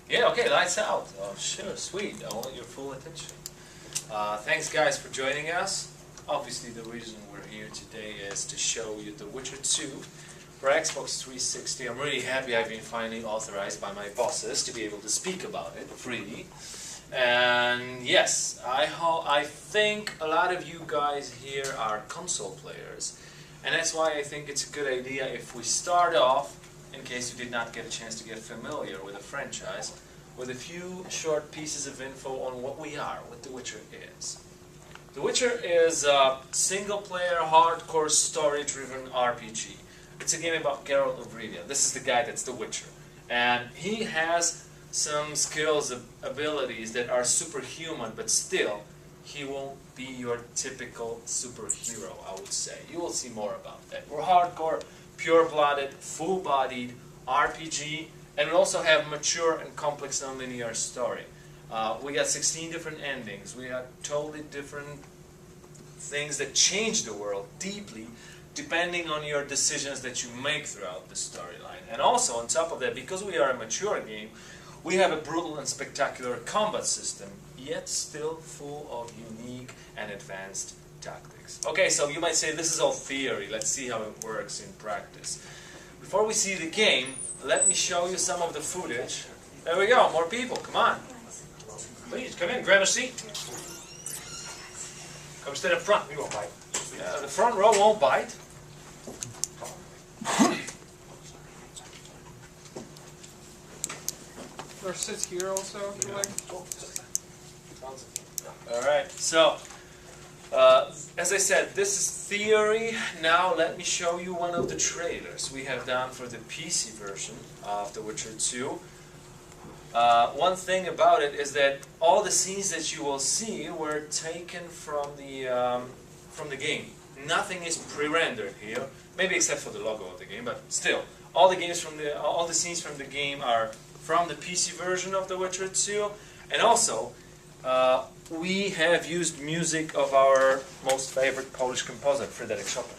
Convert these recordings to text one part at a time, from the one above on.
Yeah, okay, lights out. Oh, sure, sweet. I want your full attention. Thanks, guys, for joining us. Obviously, the reason we're here today is to show you The Witcher 2 for Xbox 360. I'm really happy I've been finally authorized by my bosses to be able to speak about it freely. And yes, I think a lot of you guys here are console players. And that's why I think it's a good idea if we start off, in case you did not get a chance to get familiar with the franchise, with a few short pieces of info on what we are, what The Witcher is. The Witcher is a single-player, hardcore, story-driven RPG. It's a game about Geralt of Rivia. This is the guy that's The Witcher. And he has some skills, abilities that are superhuman, but still, he won't be your typical superhero, I would say. You will see more about that. We're hardcore, pure-blooded, full-bodied RPG, and we also have mature and complex non-linear story. We got 16 different endings. We got totally different things that change the world deeply, depending on your decisions that you make throughout the storyline. And also, on top of that, because we are a mature game, we have a brutal and spectacular combat system, yet still full of unique and advanced tactics. Okay, so you might say this is all theory. Let's see how it works in practice. Before we see the game, let me show you some of the footage. There we go, more people, come on. Please, come in, grab a seat. Come sit up front, we won't bite. Yeah, the front row won't bite. Or sits here also, if you like. Alright, so, as I said, this is theory. Now let me show you one of the trailers we have done for the PC version of The Witcher 2. One thing about it is that all the scenes that you will see were taken from the game. Nothing is pre-rendered here, maybe except for the logo of the game, but still, all the scenes from the game are from the PC version of The Witcher 2, and also we have used music of our most favorite Polish composer, Fryderyk Chopin.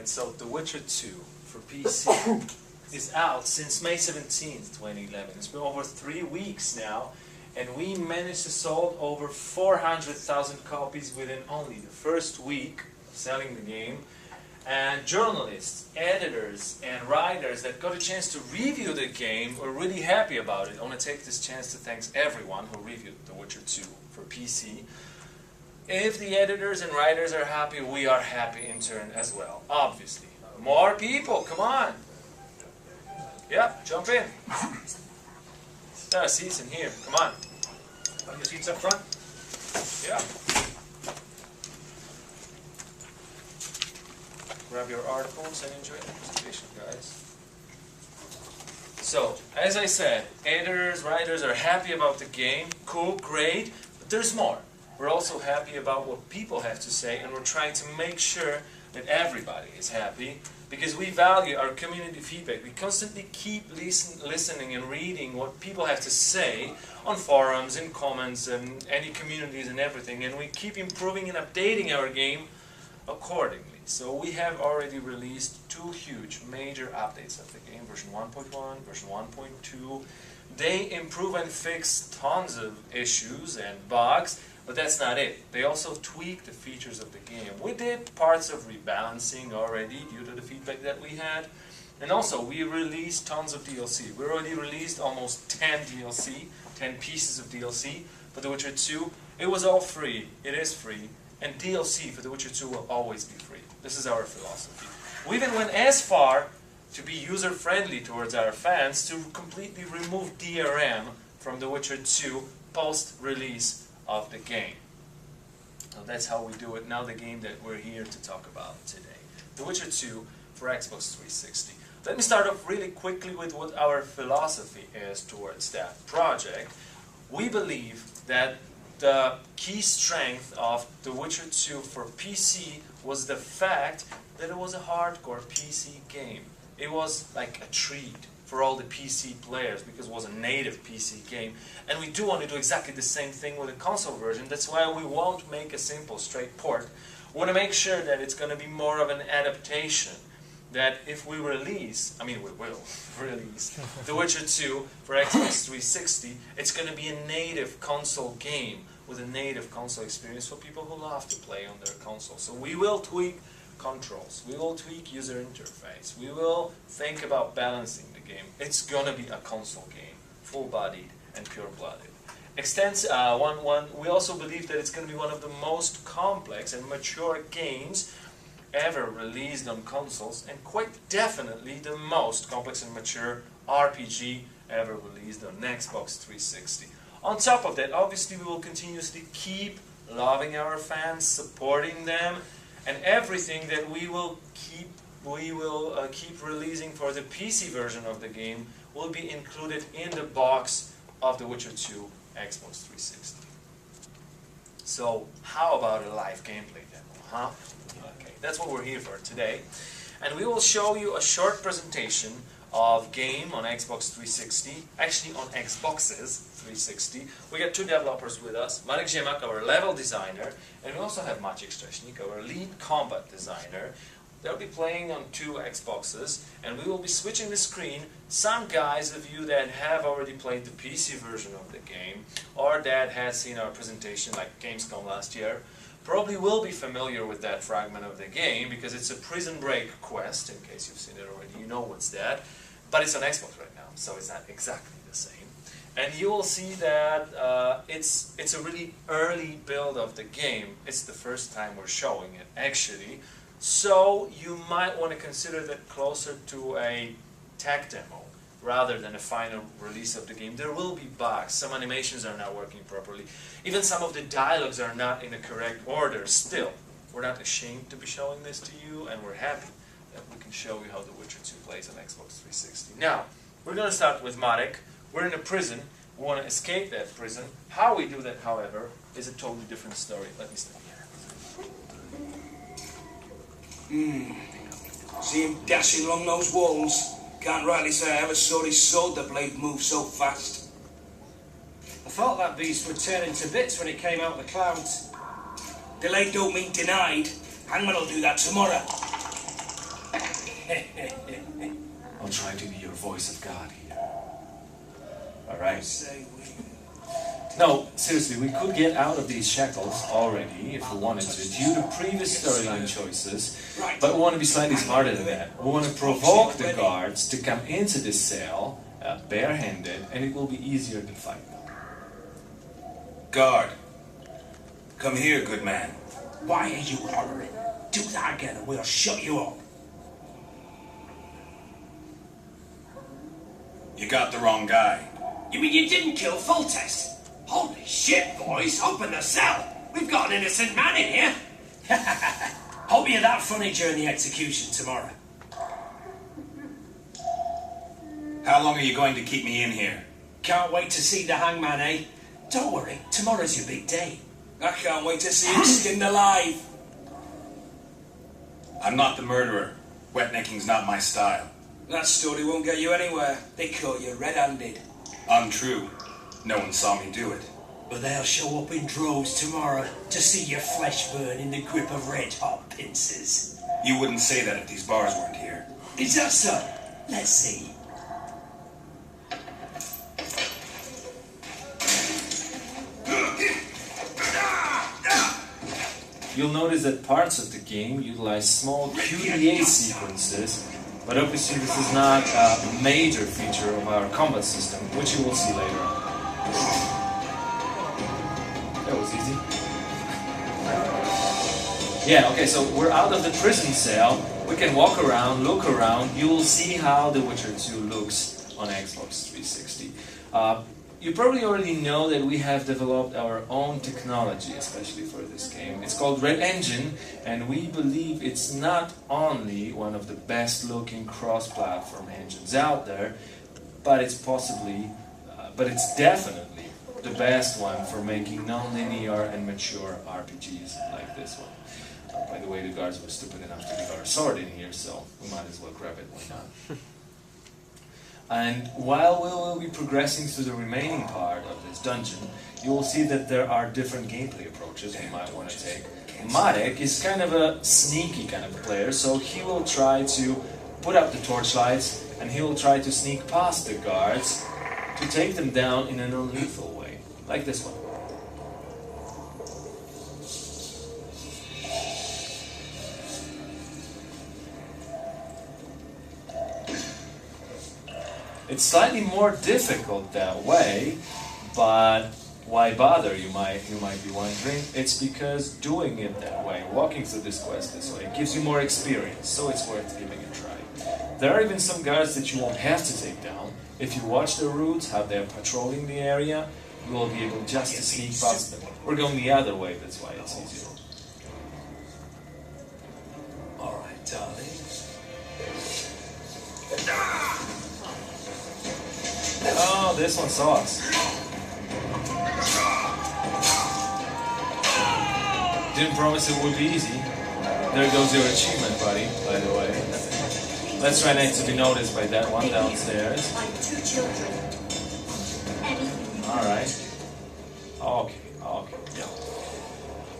So The Witcher 2 for PC is out since May 17th, 2011. It's been over 3 weeks now, and we managed to sold over 400,000 copies within only the first week of selling the game. And journalists, editors, and writers that got a chance to review the game were really happy about it. I want to take this chance to thank everyone who reviewed The Witcher 2 for PC. If the editors and writers are happy, we are happy in turn as well, obviously. More people, come on. Yeah, jump in. There are seats in here, come on. Your seats up front. Yeah. Grab your articles and enjoy the presentation, guys. So, as I said, editors, writers are happy about the game. Cool, great, but there's more. We're also happy about what people have to say, and we're trying to make sure that everybody is happy, because we value our community feedback. We constantly keep listening and reading what people have to say on forums, in comments, and any communities and everything, and we keep improving and updating our game accordingly. So we have already released 2 huge major updates of the game, version 1.1, version 1.2. They improve and fix tons of issues and bugs, but that's not it. They also tweak the features of the game. We did parts of rebalancing already due to the feedback that we had. And also, we released tons of DLC. We already released almost 10 DLC, 10 pieces of DLC for The Witcher 2. It was all free. It is free. And DLC for The Witcher 2 will always be free. This is our philosophy. We even went as far to be user-friendly towards our fans to completely remove DRM from The Witcher 2 post-release of the game. So that's how we do it. Now the game that we're here to talk about today. The Witcher 2 for Xbox 360. Let me start off really quickly with what our philosophy is towards that project. We believe that the key strength of The Witcher 2 for PC was the fact that it was a hardcore PC game. It was like a treat for all the PC players because it was a native PC game. And we do want to do exactly the same thing with a console version. That's why we won't make a simple, straight port. We want to make sure that it's going to be more of an adaptation. That if we release, I mean we will release, The Witcher 2 for Xbox 360, it's going to be a native console game with a native console experience for people who love to play on their console. So we will tweak controls, we will tweak user interface, we will think about balancing the game. It's going to be a console game, full-bodied and pure-blooded. We also believe that it's going to be one of the most complex and mature games ever released on consoles, and quite definitely the most complex and mature RPG ever released on Xbox 360. On top of that, obviously we will continuously keep loving our fans, supporting them, and everything that we will keep releasing for the PC version of the game will be included in the box of The Witcher 2 Xbox 360. So how about a live gameplay demo, huh? Okay, that's what we're here for today. And we will show you a short presentation of game on Xbox 360, actually on Xboxes 360. We got 2 developers with us, Marek Ziemak, our level designer, and we also have Maciek Szcześnik, our lead combat designer. They'll be playing on 2 Xboxes, and we will be switching the screen. Some guys of you that have already played the PC version of the game, or that has seen our presentation like Gamescom last year, probably will be familiar with that fragment of the game, because it's a prison break quest, in case you've seen it already, you know what's that. But it's on Xbox right now, so it's not exactly the same. And you will see that it's a really early build of the game. It's the first time we're showing it, actually. So you might want to consider that closer to a tech demo rather than a final release of the game. There will be bugs. Some animations are not working properly. Even some of the dialogues are not in the correct order. Still, we're not ashamed to be showing this to you, and we're happy that we can show you how The Witcher 2 plays on Xbox 360. Now, we're going to start with Marek. We're in a prison. We want to escape that prison. How we do that, however, is a totally different story. Let me stand here. See him dashing along those walls? Can't rightly say I ever saw his shoulder blade move so fast. I thought that beast would turn into bits when it came out of the clouds. Delayed don't mean denied. Hangman will do that tomorrow. I'll try to be your voice of God here. Alright? Say we. No, seriously, we could get out of these shackles already if we wanted to, due to previous storyline choices, but we want to be slightly smarter than that. We want to provoke the guards to come into this cell, barehanded, and it will be easier to fight them. Guard. Come here, good man. Why are you hollering? Do that again and we'll shut you up. You got the wrong guy. You mean you didn't kill Foltest? Holy shit, boys! Open the cell! We've got an innocent man in here! Hope you're that funny during the execution tomorrow. How long are you going to keep me in here? Can't wait to see the hangman, eh? Don't worry, tomorrow's your big day. I can't wait to see him skinned alive. I'm not the murderer. Wetnecking's not my style. That story won't get you anywhere. They caught you red-handed. Untrue. No one saw me do it. But they'll show up in droves tomorrow to see your flesh burn in the grip of red-hot pincers. You wouldn't say that if these bars weren't here. Is that so? Let's see. You'll notice that parts of the game utilize small QDA sequences, but obviously this is not a major feature of our combat system, which you will see later on. That was easy. Yeah, okay, so we're out of the prison cell. We can walk around, look around. You will see how The Witcher 2 looks on Xbox 360. You probably already know that we have developed our own technology, especially for this game. It's called Red Engine, and we believe it's not only one of the best looking cross-platform engines out there, but it's definitely the best one for making non-linear and mature RPGs like this one. By the way, the guards were stupid enough to leave our sword in here, so we might as well grab it, why not? And while we will be progressing through the remaining part of this dungeon, you will see that there are different gameplay approaches we might want to take. Marek is kind of a sneaky kind of player, so he will try to put up the torchlights and he will try to sneak past the guards to take them down in a non-lethal way, like this one. It's slightly more difficult that way, but why bother, you might be wondering. It's because doing it that way, walking through this quest this way, gives you more experience, so it's worth giving a try. There are even some guards that you won't have to take down. If you watch the routes, how they're patrolling the area, you will be able just to sneak past them. We're going the other way, that's why it's easier. Alright, darling. Oh, this one saw us. Didn't promise it would be easy. There goes your achievement, buddy, by the way. Let's try not to be noticed by that one downstairs. My 2 children. Alright. Okay, yeah.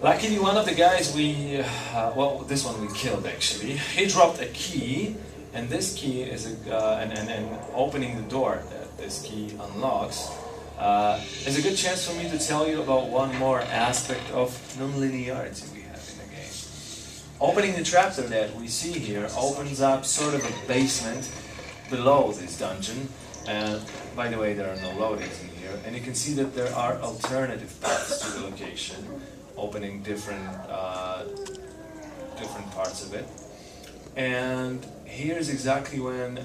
Luckily, one of the guys well, this one we killed actually. He dropped a key, and this key is and opening the door that this key unlocks is a good chance for me to tell you about one more aspect of non-linearity we have in the game. Opening the chapter that we see here opens up sort of a basement below this dungeon, and by the way, there are no loadings in here, and you can see that there are alternative paths to the location, opening different parts of it. And here's exactly when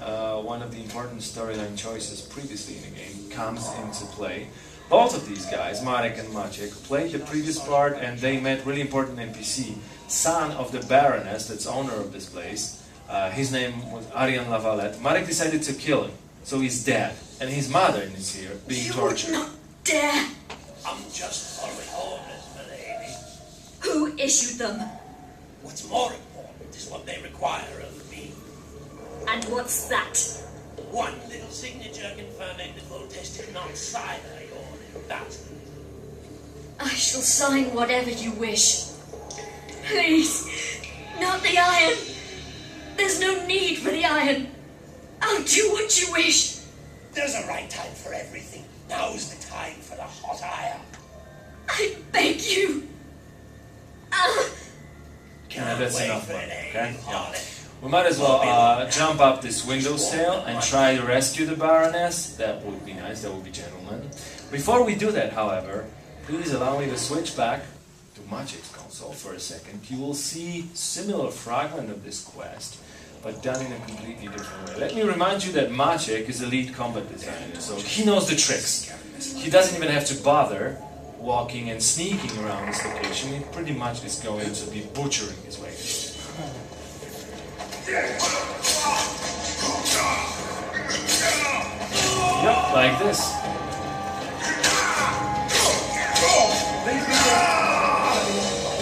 one of the important storyline choices previously in the game comes into play. Both of these guys, Marek and Maciek, played the previous part, and they met really important NPC, son of the Baroness, that's owner of this place. His name was Arian Lavalette. Marek decided to kill him, so he's dead. And his mother is here, being tortured. You would not dare! I'm just following orders, my lady. Who issued them? What's more important is what they require of me. And what's that? One little signature confirming the full tested non-cyber order. That's I shall sign whatever you wish. Please, not the iron. There's no need for the iron. I'll do what you wish. There's a right time for everything. Now's the time for the hot iron. I beg you. That's enough, okay? Yeah. We might as well jump up this windowsill and try to rescue the Baroness. That would be nice, that would be gentleman. Before we do that, however, please allow me to switch back to Maciek's console for a second. You will see similar fragment of this quest but done in a completely different way. Let me remind you that Maciek is a lead combat designer, so he knows the tricks. He doesn't even have to bother walking and sneaking around this location. He pretty much is going to be butchering his way. Yep, like this.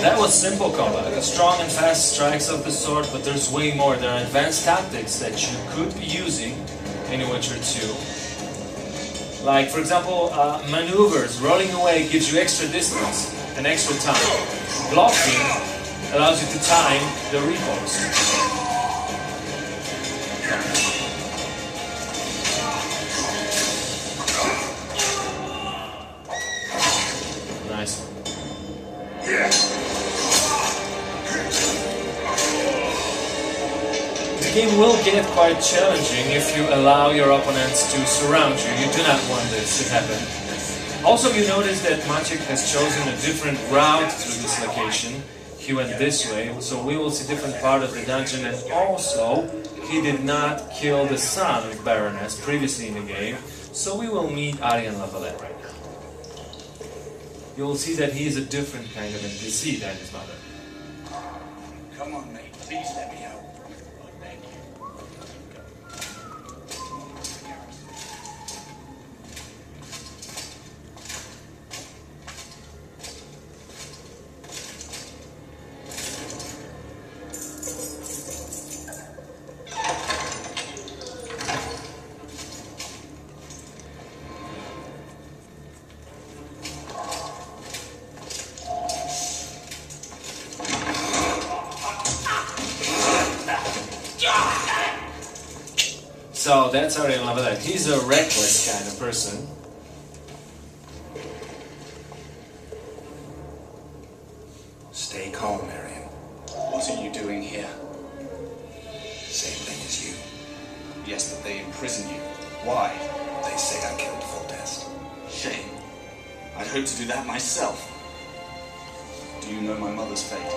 That was simple combat, strong and fast strikes of the sword, but there's way more. There are advanced tactics that you could be using in Witcher 2. Like, for example, maneuvers. Rolling away gives you extra distance and extra time. Blocking allows you to time the repos. Nice one. The game will get quite challenging if you allow your opponents to surround you. You do not want this to happen. Also, you notice that Maciek has chosen a different route through this location. He went this way, so we will see a different part of the dungeon, and also he did not kill the son of Baroness previously in the game, so we will meet Aryan Lavalette right now. You will see that he is a different kind of NPC than his mother. Come on, mate. Please let me help. So that's Aryan Lavalette. He's a reckless kind of person. Stay calm, Marion. What are you doing here? Same thing as you. Yes, but they imprison you. Why? They say I killed Foltest. Shame. I'd hoped to do that myself. Do you know my mother's fate?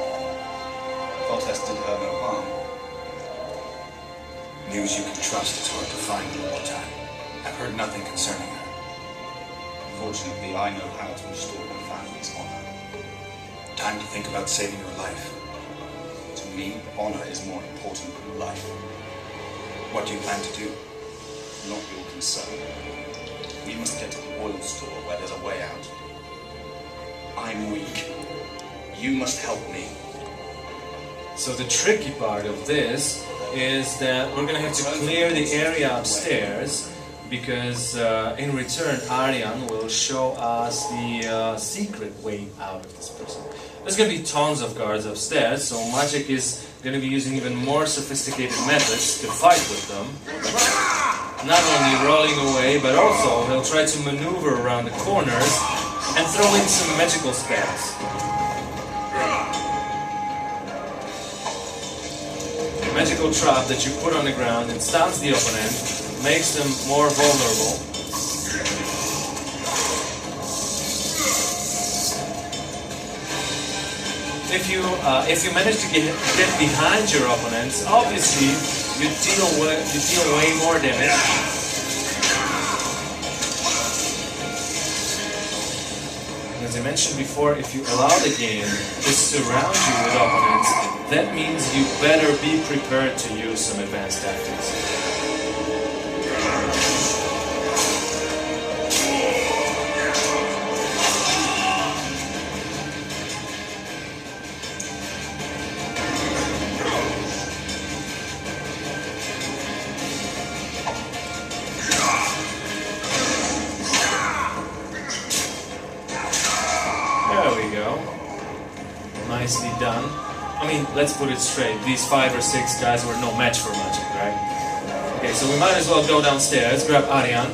Foltest did her no harm. News you can trust is hard to find in wartime. I've heard nothing concerning her. Fortunately, I know how to restore my family's honor. Time to think about saving her life. To me, honor is more important than life. What do you plan to do? Not your concern. We must get to the oil store where there's a way out. I'm weak. You must help me. So the tricky part of this is that we're going to have to clear the area upstairs, because in return Aryan will show us the secret way out of this prison. There's going to be tons of guards upstairs, so Maciek is going to be using even more sophisticated methods to fight with them. Not only rolling away, but also he'll try to maneuver around the corners and throw in some magical spells. Magical trap that you put on the ground and stuns the opponent, makes them more vulnerable. If you manage to get behind your opponents, obviously you deal way more damage. As I mentioned before, if you allow the game to surround you with opponents, that means you better be prepared to use some advanced tactics. There we go. Nicely done. I mean, let's put it straight. These 5 or 6 guys were no match for Maciek, right? Okay, so we might as well go downstairs, grab Aryan,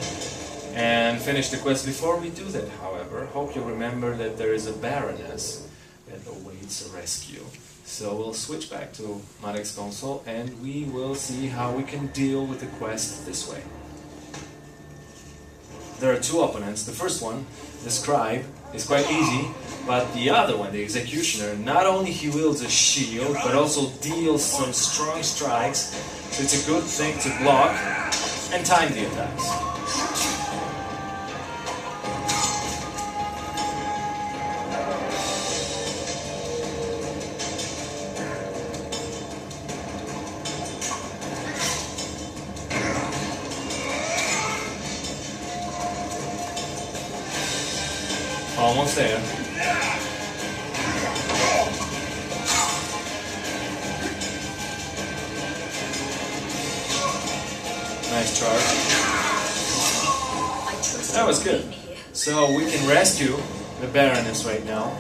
and finish the quest. Before we do that, however, hope you remember that there is a Baroness that awaits a rescue. So we'll switch back to Marek's console, and we will see how we can deal with the quest this way. There are 2 opponents. The first one, the Scribe, is quite easy. But the other one, the Executioner, not only he wields a shield, but also deals some strong strikes So it's a good thing to block and time the attacks. Almost there. Nice charge. That was good. So we can rescue the Baroness right now.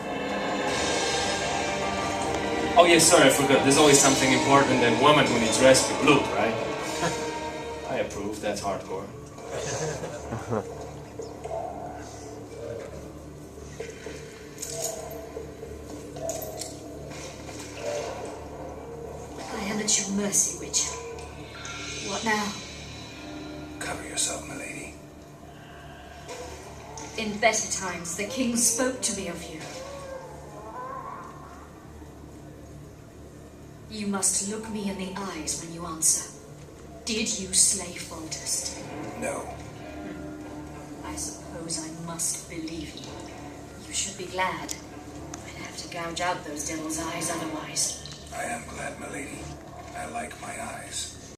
Oh yeah, sorry, I forgot. There's always something important than woman who needs rescue. Loot, right? I approve. That's hardcore. I am at your mercy, Witcher. What now? Cover yourself, milady. In better times, the king spoke to me of you. You must look me in the eyes when you answer. Did you slay Foltest? No. I suppose I must believe you. You should be glad. I'd have to gouge out those devil's eyes otherwise. I am glad, milady. I like my eyes.